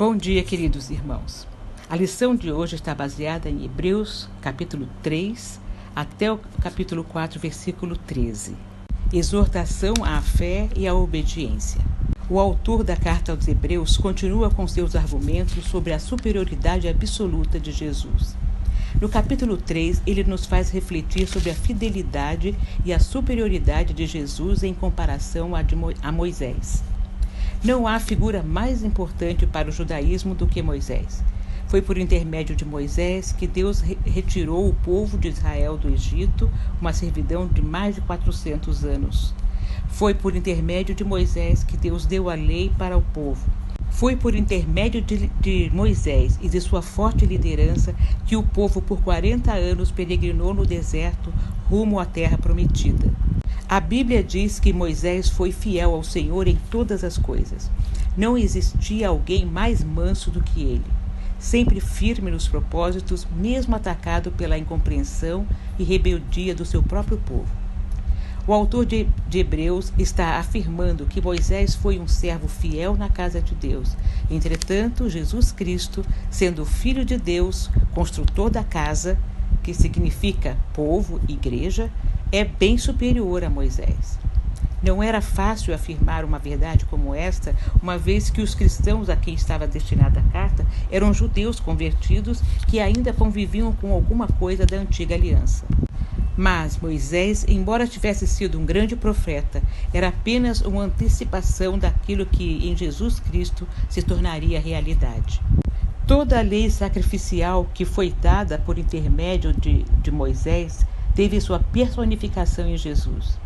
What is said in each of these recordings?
Bom dia, queridos irmãos. A lição de hoje está baseada em Hebreus, capítulo 3, até o capítulo 4, versículo 13. Exortação à fé e à obediência. O autor da carta aos Hebreus continua com seus argumentos sobre a superioridade absoluta de Jesus. No capítulo 3, ele nos faz refletir sobre a fidelidade e a superioridade de Jesus em comparação a Moisés. Não há figura mais importante para o judaísmo do que Moisés. Foi por intermédio de Moisés que Deus retirou o povo de Israel do Egito, uma servidão de mais de 400 anos. Foi por intermédio de Moisés que Deus deu a lei para o povo. Foi por intermédio de Moisés e de sua forte liderança que o povo por 40 anos peregrinou no deserto rumo à terra prometida. A Bíblia diz que Moisés foi fiel ao Senhor em todas as coisas. Não existia alguém mais manso do que ele, sempre firme nos propósitos, mesmo atacado pela incompreensão e rebeldia do seu próprio povo. O autor de Hebreus está afirmando que Moisés foi um servo fiel na casa de Deus. Entretanto, Jesus Cristo, sendo Filho de Deus, construtor da casa, que significa povo, igreja, é bem superior a Moisés. Não era fácil afirmar uma verdade como esta, uma vez que os cristãos a quem estava destinada a carta eram judeus convertidos que ainda conviviam com alguma coisa da antiga aliança. Mas Moisés, embora tivesse sido um grande profeta, era apenas uma antecipação daquilo que em Jesus Cristo se tornaria realidade. Toda a lei sacrificial que foi dada por intermédio de Moisés teve sua personificação em Jesus.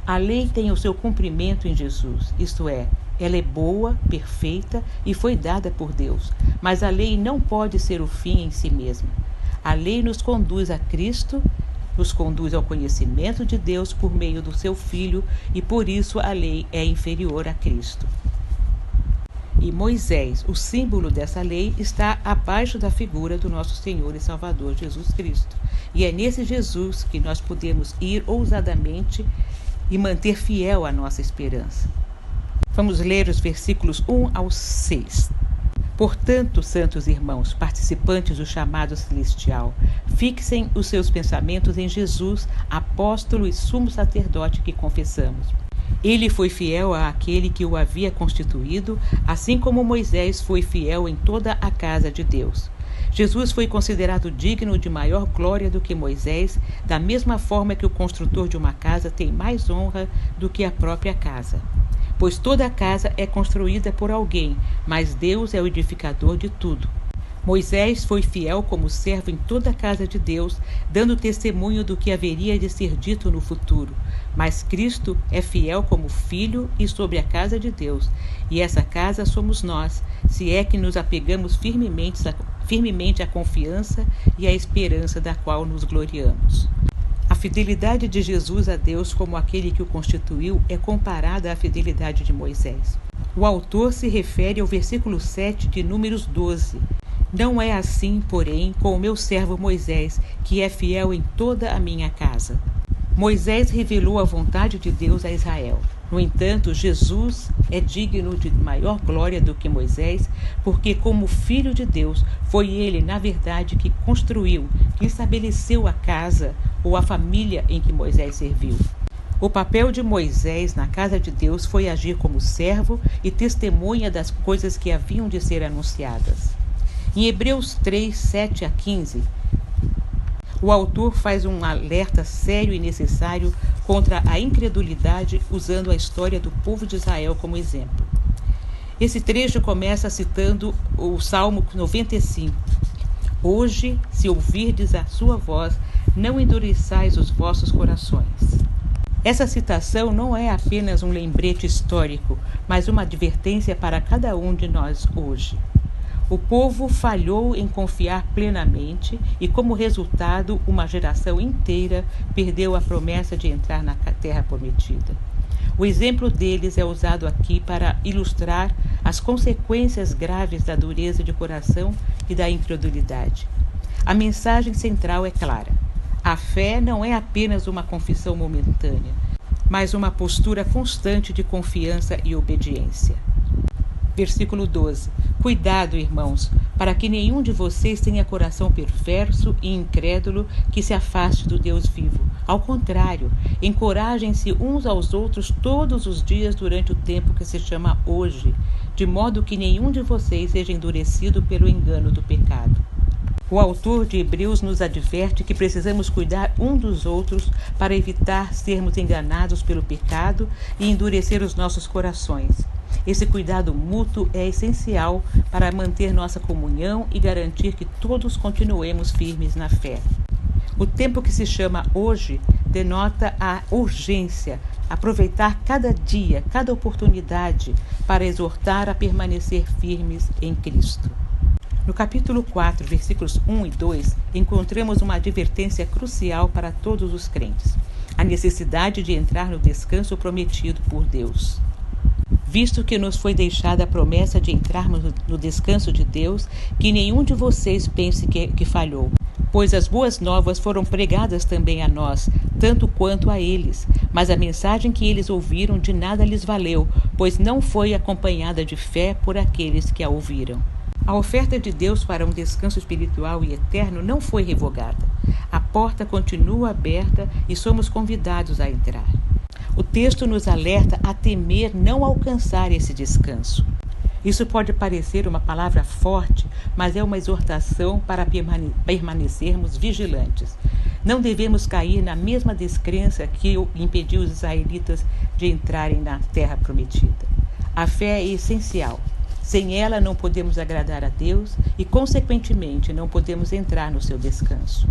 A lei tem o seu cumprimento em Jesus, isto é, ela é boa, perfeita e foi dada por Deus, mas a lei não pode ser o fim em si mesma. A lei nos conduz a Cristo, nos conduz ao conhecimento de Deus por meio do seu Filho e por isso a lei é inferior a Cristo. E Moisés, o símbolo dessa lei, está abaixo da figura do nosso Senhor e Salvador Jesus Cristo. E é nesse Jesus que nós podemos ir ousadamente e manter fiel a nossa esperança. Vamos ler os versículos 1 ao 6. Portanto, santos irmãos, participantes do chamado celestial, fixem os seus pensamentos em Jesus, apóstolo e sumo sacerdote que confessamos. Ele foi fiel àquele que o havia constituído, assim como Moisés foi fiel em toda a casa de Deus. Jesus foi considerado digno de maior glória do que Moisés, da mesma forma que o construtor de uma casa tem mais honra do que a própria casa. Pois toda a casa é construída por alguém, mas Deus é o edificador de tudo. Moisés foi fiel como servo em toda a casa de Deus, dando testemunho do que haveria de ser dito no futuro. Mas Cristo é fiel como filho e sobre a casa de Deus. E essa casa somos nós, se é que nos apegamos firmemente à confiança e à esperança da qual nos gloriamos. A fidelidade de Jesus a Deus como aquele que o constituiu é comparada à fidelidade de Moisés. O autor se refere ao versículo 7 de Números 12. Não é assim, porém, com o meu servo Moisés, que é fiel em toda a minha casa. Moisés revelou a vontade de Deus a Israel. No entanto, Jesus é digno de maior glória do que Moisés, porque como filho de Deus, foi ele, na verdade, que construiu, que estabeleceu a casa ou a família em que Moisés serviu. O papel de Moisés na casa de Deus foi agir como servo e testemunha das coisas que haviam de ser anunciadas. Em Hebreus 3, 7 a 15, o autor faz um alerta sério e necessário contra a incredulidade, usando a história do povo de Israel como exemplo. Esse trecho começa citando o Salmo 95. Hoje, se ouvirdes a sua voz, não endureçais os vossos corações. Essa citação não é apenas um lembrete histórico, mas uma advertência para cada um de nós hoje. O povo falhou em confiar plenamente e, como resultado, uma geração inteira perdeu a promessa de entrar na terra prometida. O exemplo deles é usado aqui para ilustrar as consequências graves da dureza de coração e da incredulidade. A mensagem central é clara. A fé não é apenas uma confissão momentânea, mas uma postura constante de confiança e obediência. Versículo 12. Cuidado, irmãos, para que nenhum de vocês tenha coração perverso e incrédulo que se afaste do Deus vivo. Ao contrário, encorajem-se uns aos outros todos os dias durante o tempo que se chama hoje, de modo que nenhum de vocês seja endurecido pelo engano do pecado. O autor de Hebreus nos adverte que precisamos cuidar um dos outros para evitar sermos enganados pelo pecado e endurecer os nossos corações. Esse cuidado mútuo é essencial para manter nossa comunhão e garantir que todos continuemos firmes na fé. O tempo que se chama hoje denota a urgência, aproveitar cada dia, cada oportunidade para exortar a permanecer firmes em Cristo. No capítulo 4, versículos 1 e 2, encontramos uma advertência crucial para todos os crentes: a necessidade de entrar no descanso prometido por Deus. Visto que nos foi deixada a promessa de entrarmos no descanso de Deus, que nenhum de vocês pense que falhou, pois as boas novas foram pregadas também a nós, tanto quanto a eles, mas a mensagem que eles ouviram de nada lhes valeu, pois não foi acompanhada de fé por aqueles que a ouviram. A oferta de Deus para um descanso espiritual e eterno não foi revogada. A porta continua aberta e somos convidados a entrar. O texto nos alerta a temer não alcançar esse descanso. Isso pode parecer uma palavra forte, mas é uma exortação para permanecermos vigilantes. Não devemos cair na mesma descrença que impediu os israelitas de entrarem na terra prometida. A fé é essencial. Sem ela não podemos agradar a Deus e, consequentemente, não podemos entrar no seu descanso.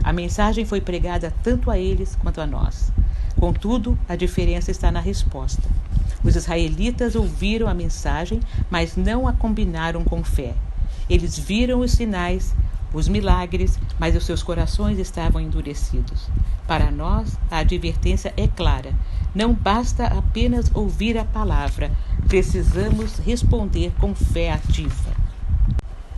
A mensagem foi pregada tanto a eles quanto a nós. Contudo, a diferença está na resposta. Os israelitas ouviram a mensagem, mas não a combinaram com fé. Eles viram os sinais, os milagres, mas os seus corações estavam endurecidos. Para nós, a advertência é clara. Não basta apenas ouvir a palavra, precisamos responder com fé ativa.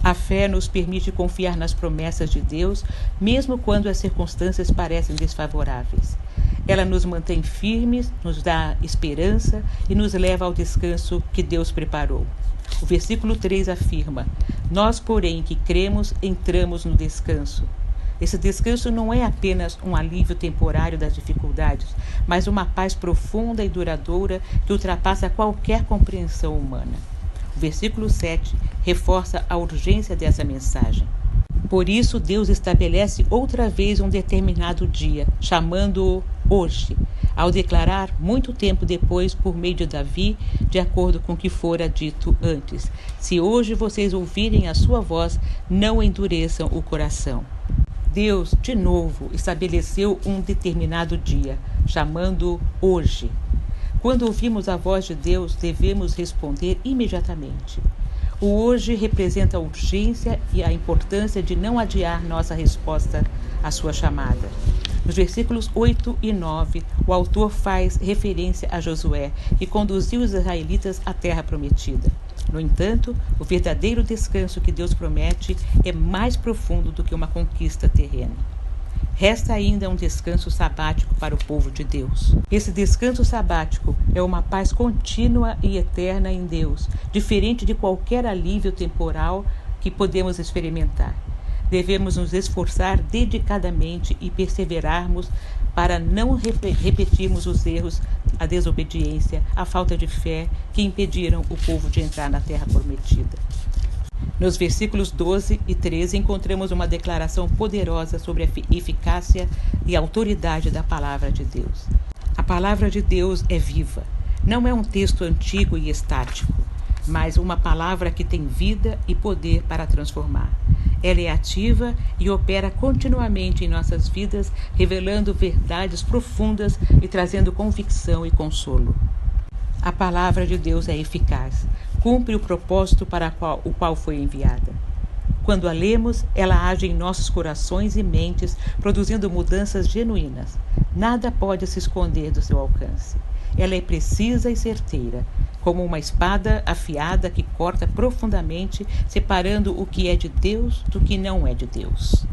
A fé nos permite confiar nas promessas de Deus, mesmo quando as circunstâncias parecem desfavoráveis. Ela nos mantém firmes, nos dá esperança e nos leva ao descanso que Deus preparou. O versículo 3 afirma: nós, porém, que cremos, entramos no descanso. Esse descanso não é apenas um alívio temporário das dificuldades, mas uma paz profunda e duradoura que ultrapassa qualquer compreensão humana. O versículo 7 reforça a urgência dessa mensagem. Por isso, Deus estabelece outra vez um determinado dia, chamando-o hoje, ao declarar muito tempo depois, por meio de Davi, de acordo com o que fora dito antes: se hoje vocês ouvirem a sua voz, não endureçam o coração. Deus, de novo, estabeleceu um determinado dia, chamando-o hoje. Quando ouvimos a voz de Deus, devemos responder imediatamente. O hoje representa a urgência e a importância de não adiar nossa resposta à sua chamada. Nos versículos 8 e 9, o autor faz referência a Josué, que conduziu os israelitas à terra prometida. No entanto, o verdadeiro descanso que Deus promete é mais profundo do que uma conquista terrena. Resta ainda um descanso sabático para o povo de Deus. Esse descanso sabático é uma paz contínua e eterna em Deus, diferente de qualquer alívio temporal que podemos experimentar. Devemos nos esforçar dedicadamente e perseverarmos para não repetirmos os erros, a desobediência, a falta de fé que impediram o povo de entrar na terra prometida. Nos versículos 12 e 13 encontramos uma declaração poderosa sobre a eficácia e autoridade da palavra de Deus. A palavra de Deus é viva. Não é um texto antigo e estático, mas uma palavra que tem vida e poder para transformar. Ela é ativa e opera continuamente em nossas vidas, revelando verdades profundas e trazendo convicção e consolo. A palavra de Deus é eficaz, cumpre o propósito para o qual foi enviada. Quando a lemos, ela age em nossos corações e mentes, produzindo mudanças genuínas. Nada pode se esconder do seu alcance. Ela é precisa e certeira, como uma espada afiada que corta profundamente, separando o que é de Deus do que não é de Deus.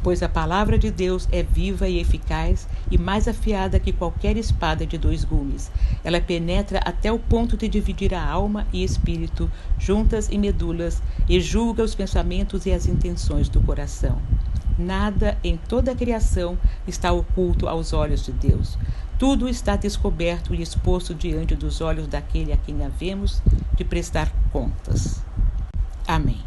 Pois a palavra de Deus é viva e eficaz e mais afiada que qualquer espada de 2 gumes. Ela penetra até o ponto de dividir a alma e espírito, juntas e medulas, e julga os pensamentos e as intenções do coração. Nada em toda a criação está oculto aos olhos de Deus. Tudo está descoberto e exposto diante dos olhos daquele a quem havemos de prestar contas. Amém.